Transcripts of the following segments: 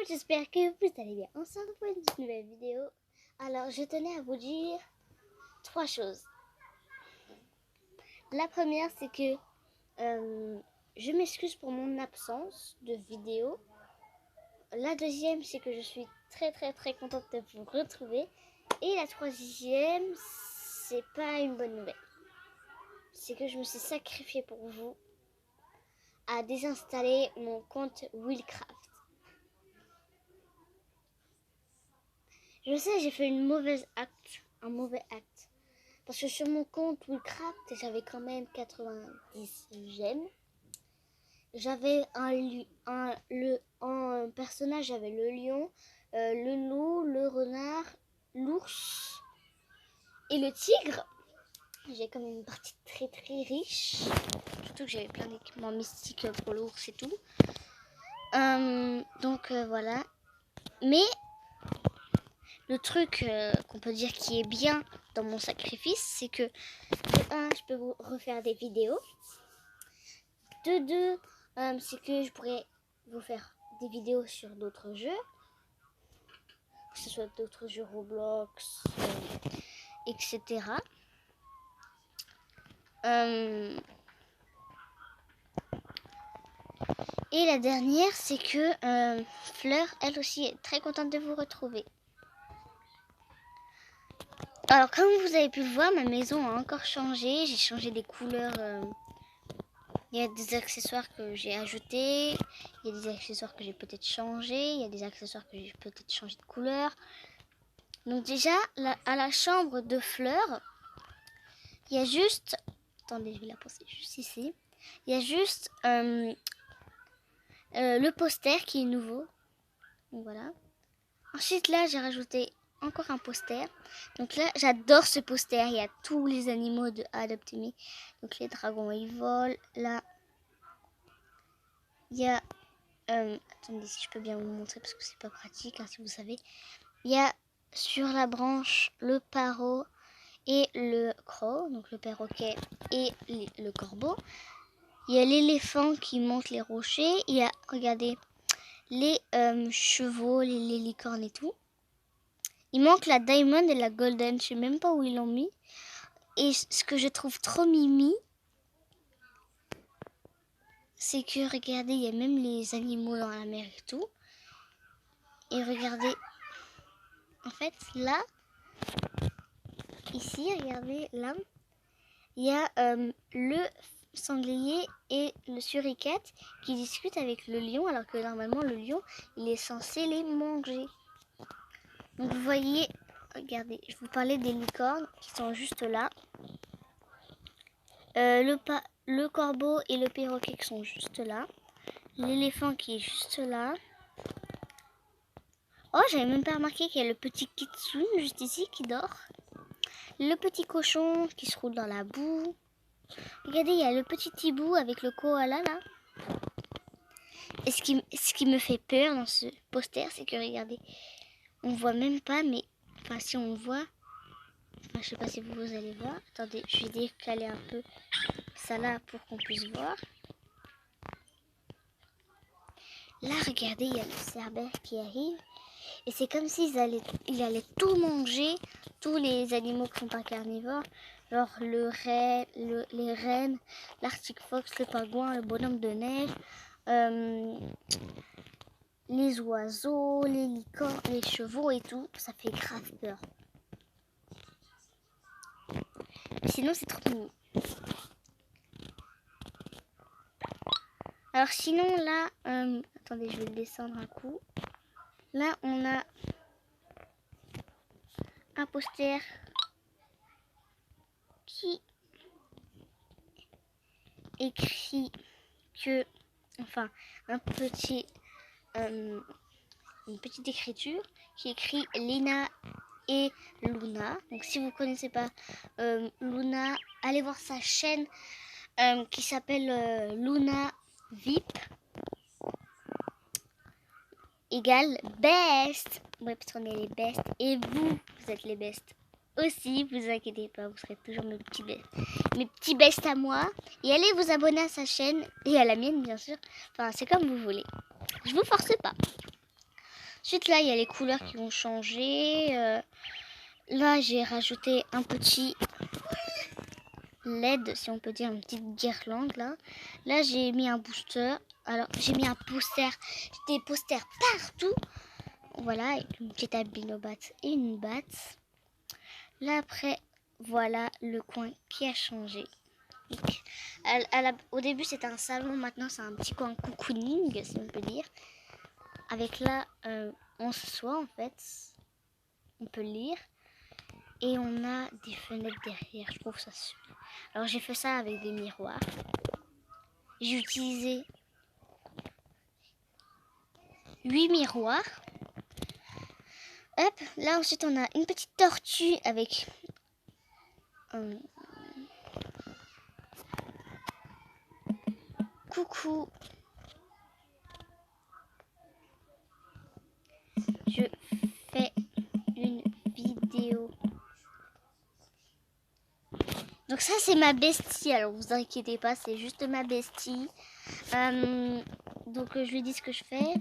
j'espère que vous allez bien. On se retrouve pour une nouvelle vidéo. Alors, je tenais à vous dire 3 choses. La première, c'est que je m'excuse pour mon absence de vidéo. La deuxième, c'est que je suis très contente de vous retrouver. Et la troisième, c'est pas une bonne nouvelle. C'est que je me suis sacrifiée pour vous à désinstaller mon compte Willcraft. Je sais, j'ai fait un mauvais acte. Parce que sur mon compte Willcraft, j'avais quand même 90 j'aime. J'avais un personnage, j'avais le lion, le loup, le renard, l'ours et le tigre. J'ai quand même une partie très riche. Surtout que j'avais plein d'équipements mystiques pour l'ours et tout. Donc voilà. Mais le truc qu'on peut dire qui est bien dans mon sacrifice, c'est que de 1, je peux vous refaire des vidéos. De 2, c'est que je pourrais vous faire des vidéos sur d'autres jeux. Que ce soit d'autres jeux Roblox, etc. Et la dernière, c'est que Fleur, elle aussi, est très contente de vous retrouver. Alors, comme vous avez pu le voir, ma maison a encore changé. J'ai changé des couleurs. Il y a des accessoires que j'ai ajoutés. Il y a des accessoires que j'ai peut-être changés. Il y a des accessoires que j'ai peut-être changé de couleur. Donc déjà, à la chambre de Fleur, il y a juste... Attendez, je vais la poser juste ici. Il y a juste le poster qui est nouveau. Donc voilà. Ensuite, là, j'ai rajouté encore un poster. Donc là, j'adore ce poster. Il y a tous les animaux de Adopt Me. Donc les dragons, ils volent. Là, il y a... attendez, si je peux bien vous montrer parce que c'est pas pratique, hein, si vous savez. Il y a sur la branche le paro et le croc, donc le perroquet et le corbeau. Il y a l'éléphant qui monte les rochers. Il y a, regardez, les chevaux, les licornes et tout. Il manque la diamond et la golden. Je sais même pas où ils l'ont mis. Et ce que je trouve trop mimi, c'est que regardez, il y a même les animaux dans la mer et tout. Et regardez, en fait, là, ici, regardez, là, il y a le sanglier et le suricate qui discutent avec le lion, alors que normalement, le lion, il est censé les manger. Donc, vous voyez, regardez, je vous parlais des licornes qui sont juste là. Le corbeau et le perroquet qui sont juste là. L'éléphant qui est juste là. Oh, j'avais même pas remarqué qu'il y a le petit kitsune juste ici qui dort. Le petit cochon qui se roule dans la boue. Regardez, il y a le petit hibou avec le koala là. Et ce qui me fait peur dans ce poster, c'est que regardez, on voit même pas, mais enfin si on voit, enfin, je sais pas si vous allez voir. Attendez, je vais décaler un peu ça là pour qu'on puisse voir. Là, regardez, il y a le cerbère qui arrive. Et c'est comme s'il allait tout manger, tous les animaux qui sont pas carnivores. Genre les rennes, l'arctic fox, le pingouin, le bonhomme de neige, les oiseaux, les licornes, les chevaux et tout. Ça fait grave peur. Mais sinon, c'est trop mignon. Alors sinon, là... attendez, je vais le descendre un coup. Là, on a un poster qui écrit que... Enfin, une petite écriture qui écrit Lina et Luna. Donc si vous ne connaissez pas Luna, allez voir sa chaîne qui s'appelle Luna VIP égale best. Ouais, parce qu'on est les best. Et vous êtes les best aussi, vous inquiétez pas, vous serez toujours mes petits best à moi. Et allez vous abonner à sa chaîne et à la mienne bien sûr. Enfin, c'est comme vous voulez. Je vous force pas. Ensuite, là, il y a les couleurs qui vont changer. Là, j'ai rajouté un petit LED, si on peut dire, une petite guirlande, là. Là, j'ai mis un booster. Alors, j'ai mis un poster. Des posters partout. Voilà, avec une petite albinobat et une batte. Là, après, voilà le coin qui a changé. Donc, au début, c'était un salon. Maintenant, c'est un petit coin cocooning, si on peut dire. Avec là, on s'assoit, en fait. On peut lire. Et on a des fenêtres derrière. Je trouve ça super. Alors, j'ai fait ça avec des miroirs. J'ai utilisé 8 miroirs. Hop, là ensuite on a une petite tortue avec coucou. Je fais une vidéo. Donc ça c'est ma bestie, alors vous inquiétez pas, c'est juste ma bestie. Donc je lui dis ce que je fais.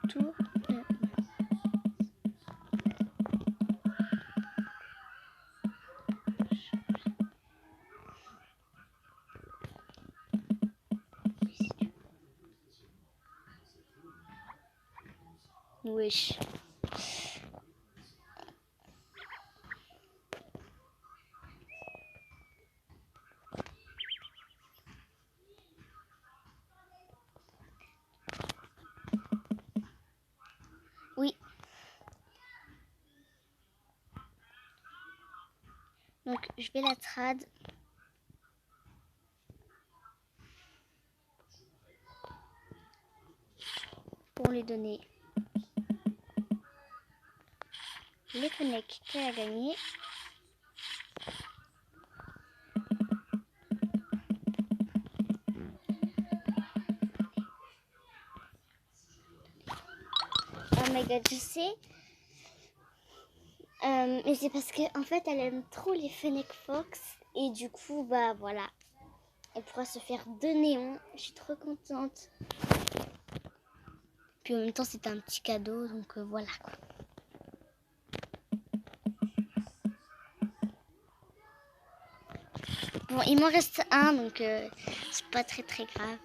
Tourne. Wesh. Oui. Donc je vais la trad. Pour lui donner les connects qu'elle a gagné. Oh my god, je sais. Mais c'est parce que en fait elle aime trop les Fennec Fox et du coup bah voilà, elle pourra se faire 2 néons. Je suis trop contente. Puis en même temps c'était un petit cadeau donc voilà quoi. Bon il m'en reste un donc c'est pas très grave.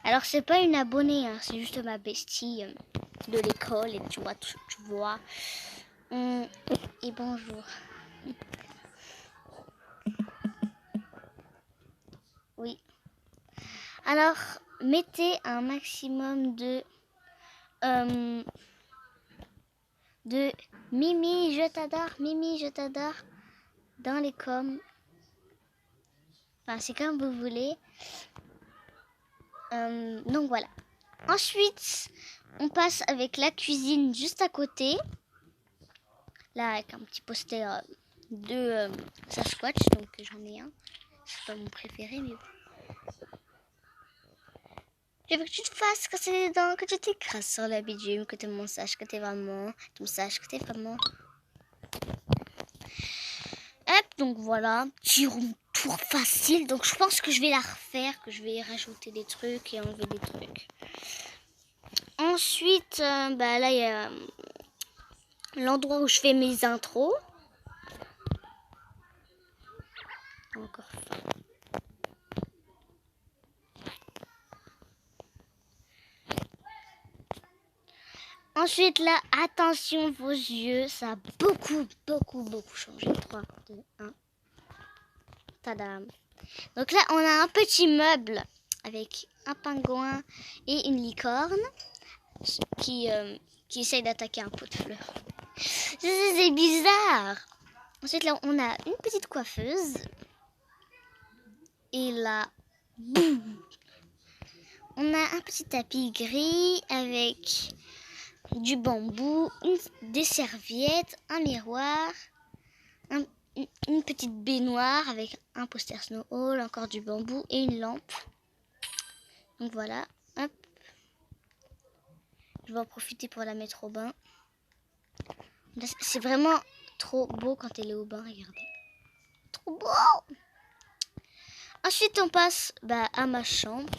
Alors c'est pas une abonnée, hein, c'est juste ma bestie de l'école et tu vois. Et bonjour. Oui. Alors mettez un maximum de Mimi je t'adore dans les coms. Enfin c'est comme vous voulez. Donc voilà. Ensuite, on passe avec la cuisine juste à côté. Là, avec un petit poster de Sasquatch. Donc j'en ai un. C'est pas mon préféré, mais bon. Je veux que tu te fasses casser les dents, que tu t'écrases sur la bitume, que tout le monde sache que t'es vraiment. Tout sache que t'es vraiment. Hop, donc voilà. Petit tour facile. Donc je pense que je vais la refaire, que je vais rajouter des trucs et enlever des trucs. Ensuite, bah là, il y a l'endroit où je fais mes intros. Encore faim. Ensuite, là, attention vos yeux. Ça a beaucoup changé. 3, 2, 1. Tadam. Donc là, on a un petit meuble avec un pingouin et une licorne qui essaye d'attaquer un pot de fleurs. C'est bizarre. Ensuite, là, on a une petite coiffeuse. Et là, boum, on a un petit tapis gris avec du bambou, des serviettes, un miroir, une petite baignoire avec un poster Snow Hall, encore du bambou et une lampe. Donc voilà, hop. Je vais en profiter pour la mettre au bain. C'est vraiment trop beau quand elle est au bain, regardez. Trop beau. Ensuite, on passe à ma chambre.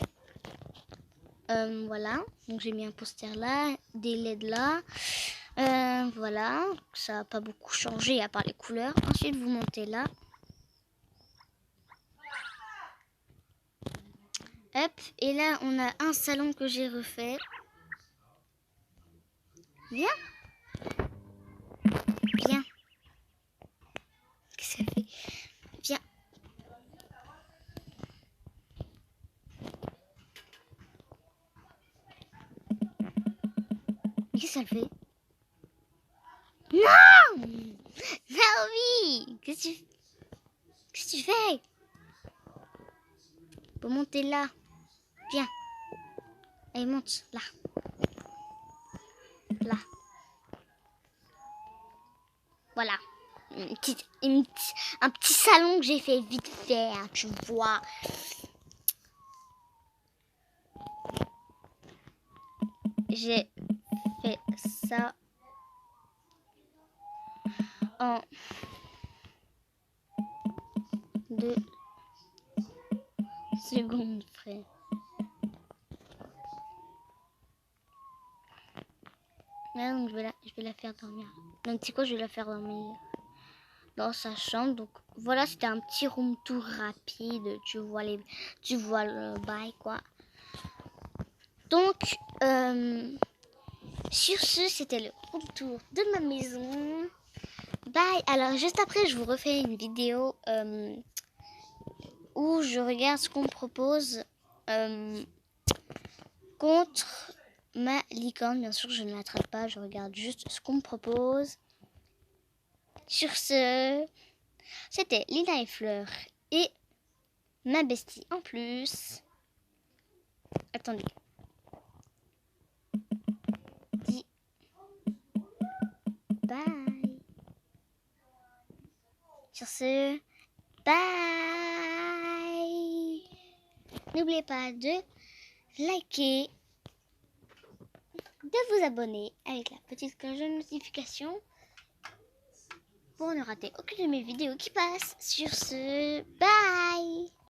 Voilà, donc j'ai mis un poster là, des LED là. Voilà, ça n'a pas beaucoup changé à part les couleurs. Ensuite, vous montez là. Hop, et là, on a un salon que j'ai refait. Viens. Viens. Qu'est-ce que ça fait? Viens. Qu'est-ce que ça fait? Non! Naomi! Qu'est-ce que tu fais? Faut monter là. Viens. Allez, monte. Là. Là. Voilà. Un petit salon que j'ai fait vite fait, hein, tu vois. J'ai fait ça en 2 secondes, frère. Là, donc je vais la faire dormir. Donc c'est quoi, je vais la faire dormir dans sa chambre. Donc voilà, c'était un petit room tour rapide. Tu vois le bail quoi. Donc sur ce, c'était le room tour de ma maison. Bye. Alors juste après, je vous refais une vidéo où je regarde ce qu'on me propose contre ma licorne. Bien sûr, je ne l'attrape pas, je regarde juste ce qu'on me propose. Sur ce, c'était Lina et Fleur et ma bestie en plus. Attendez. Dis bye. Sur ce, bye. N'oubliez pas de liker, de vous abonner avec la petite cloche de notification pour ne rater aucune de mes vidéos qui passent. Sur ce, bye.